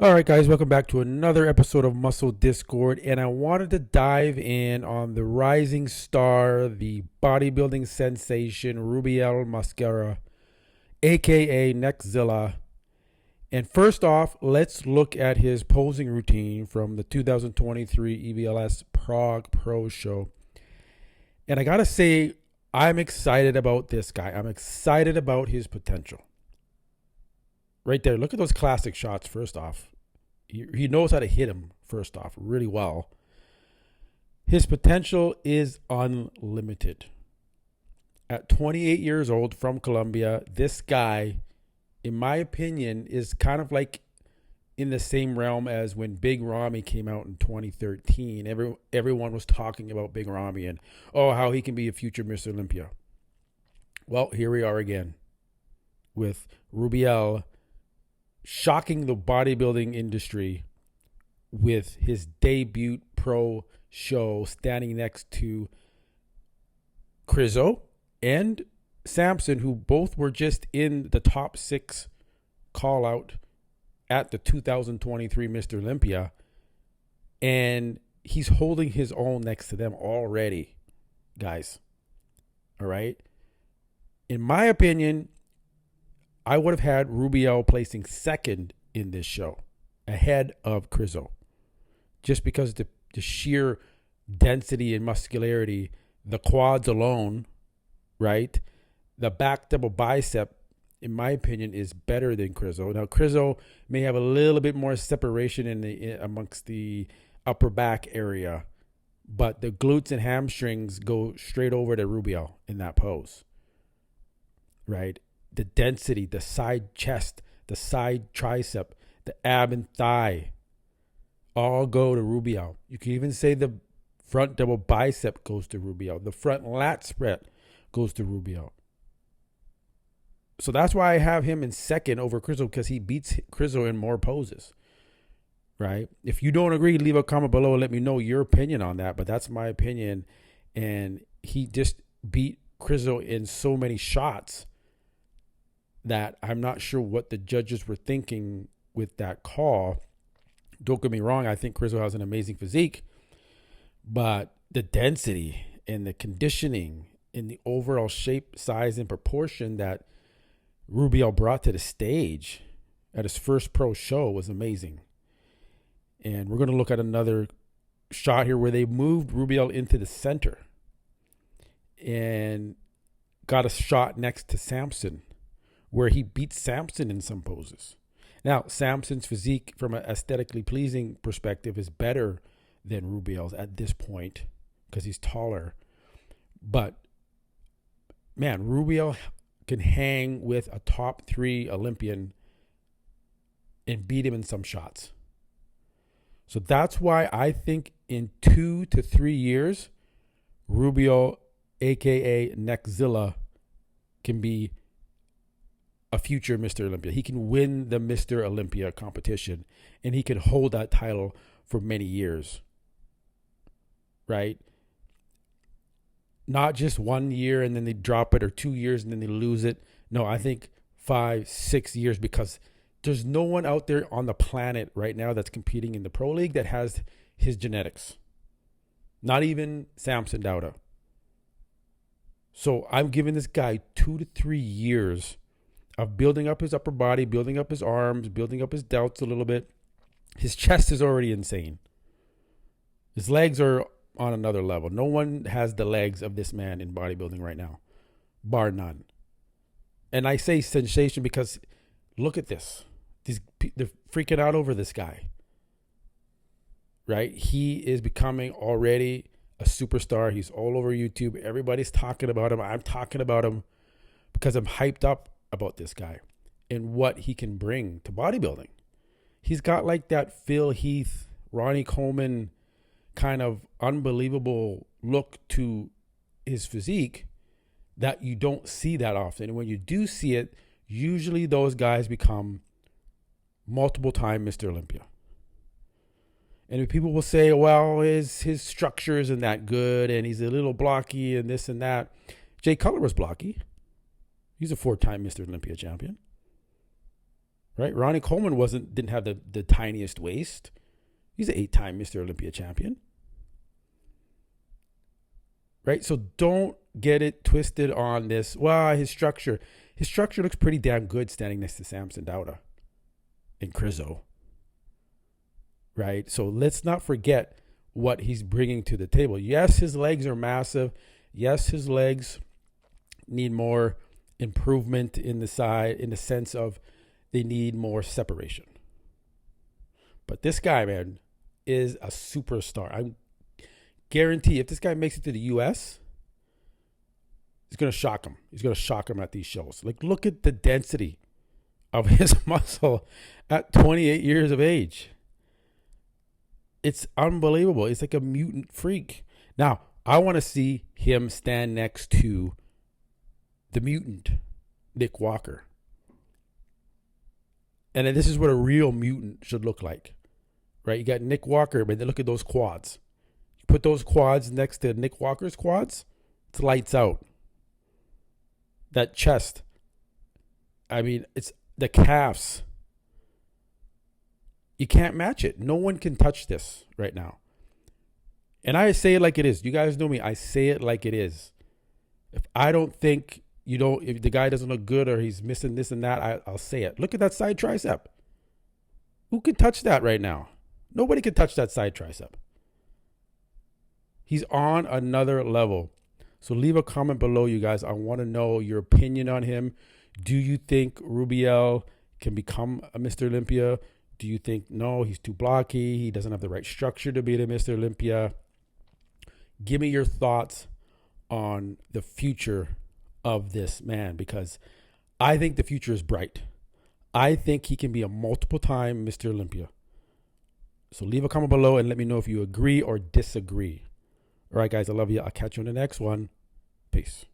All right, guys, welcome back to another episode of Muscle Discord. And I wanted to dive in on the rising star, the bodybuilding sensation, Rubiel Mosquera AKA NECKZILLA. And first off, let's look at his posing routine from the 2023 EVLS Prague Pro show. And I got to say, I'm excited about this guy. I'm excited about his potential. Right there, look at those classic shots. First off, he knows how to hit him, first off, really well. His potential is unlimited. At 28 years old, from Colombia, this guy, in my opinion, is kind of like in the same realm as when Big Ramy came out in 2013. Everyone was talking about Big Ramy and, oh, how he can be a future Mr. Olympia. Well, here we are again with Rubiel shocking the bodybuilding industry with his debut pro show, standing next to Krizo and Samson, who both were just in the top 6 call out at the 2023 Mr. Olympia. And he's holding his own next to them already, guys. All right. In my opinion, I would have had Rubiel placing second in this show ahead of Krizo, just because the sheer density and muscularity, the quads alone, right? The back double bicep, in my opinion, is better than Krizo. Now, Krizo may have a little bit more separation amongst the upper back area, but the glutes and hamstrings go straight over to Rubiel in that pose, right? The density, the side chest, the side tricep, the ab and thigh, all go to Rubiel. You can even say the front double bicep goes to Rubiel. The front lat spread goes to Rubiel. So that's why I have him in second over Krizo, because he beats Krizo in more poses, right? If you don't agree, leave a comment below and let me know your opinion on that. But that's my opinion. And he just beat Krizo in so many shots that I'm not sure what the judges were thinking with that call. Don't get me wrong, I think Krizo has an amazing physique, but the density and the conditioning and the overall shape, size, and proportion that Rubiel brought to the stage at his first pro show was amazing. And we're going to look at another shot here where they moved Rubiel into the center and got a shot next to Samson, where he beat Samson in some poses. Now, Samson's physique from an aesthetically pleasing perspective is better than Rubiel's at this point because he's taller. But, man, Rubiel can hang with a top 3 Olympian and beat him in some shots. So that's why I think in 2 to 3 years, Rubiel, a.k.a. NECKZILLA, can be a future Mr. Olympia. He can win the Mr. Olympia competition, and he can hold that title for many years, right? Not just 1 year and then they drop it, or 2 years and then they lose it. No, I think 5, 6 years, because there's no one out there on the planet right now that's competing in the Pro League that has his genetics. Not even Samson Dauda. So I'm giving this guy 2 to 3 years of building up his upper body, building up his arms, building up his delts a little bit. His chest is already insane. His legs are on another level. No one has the legs of this man in bodybuilding right now, bar none. And I say sensation because look at this. They're freaking out over this guy, right? He is becoming already a superstar. He's all over YouTube. Everybody's talking about him. I'm talking about him because I'm hyped up about this guy and what he can bring to bodybuilding. He's got like that Phil Heath, Ronnie Coleman kind of unbelievable look to his physique that you don't see that often. And when you do see it, usually those guys become multiple time Mr. Olympia. And people will say, well, his structure isn't that good and he's a little blocky and this and that. Jay Cutler was blocky. He's a 4-time Mr. Olympia champion. right? Ronnie Coleman didn't have the tiniest waist. He's an 8-time Mr. Olympia champion, right? So don't get it twisted on this. Well, his structure looks pretty damn good standing next to Samson Dauda and Krizo, right? So let's not forget what he's bringing to the table. Yes, his legs are massive. Yes, his legs need more improvement in the sense of they need more separation. But this guy, man, is a superstar. I guarantee if this guy makes it to the US, he's going to shock him. He's going to shock him at these shows. Like, look at the density of his muscle at 28 years of age. It's unbelievable. It's like a mutant freak. Now, I want to see him stand next to the mutant, Nick Walker. And this is what a real mutant should look like, right? You got Nick Walker, but then look at those quads. You put those quads next to Nick Walker's quads, it's lights out. That chest, I mean, it's the calves. You can't match it. No one can touch this right now. And I say it like it is. You guys know me. I say it like it is. If I don't think if the guy doesn't look good or he's missing this and that, I'll say it. Look at that side tricep. Who can touch that right now? Nobody can touch that side tricep. He's on another level. So leave a comment below, you guys. I want to know your opinion on him. Do you think Rubiel can become a Mr. Olympia? Do you think, no, he's too blocky, he doesn't have the right structure to be the Mr. Olympia? Give me your thoughts on the future of this man, because I think the future is bright. I think he can be a multiple-time Mr. Olympia. So leave a comment below and let me know if you agree or disagree. All right, guys, I love you. I'll catch you on the next one. Peace.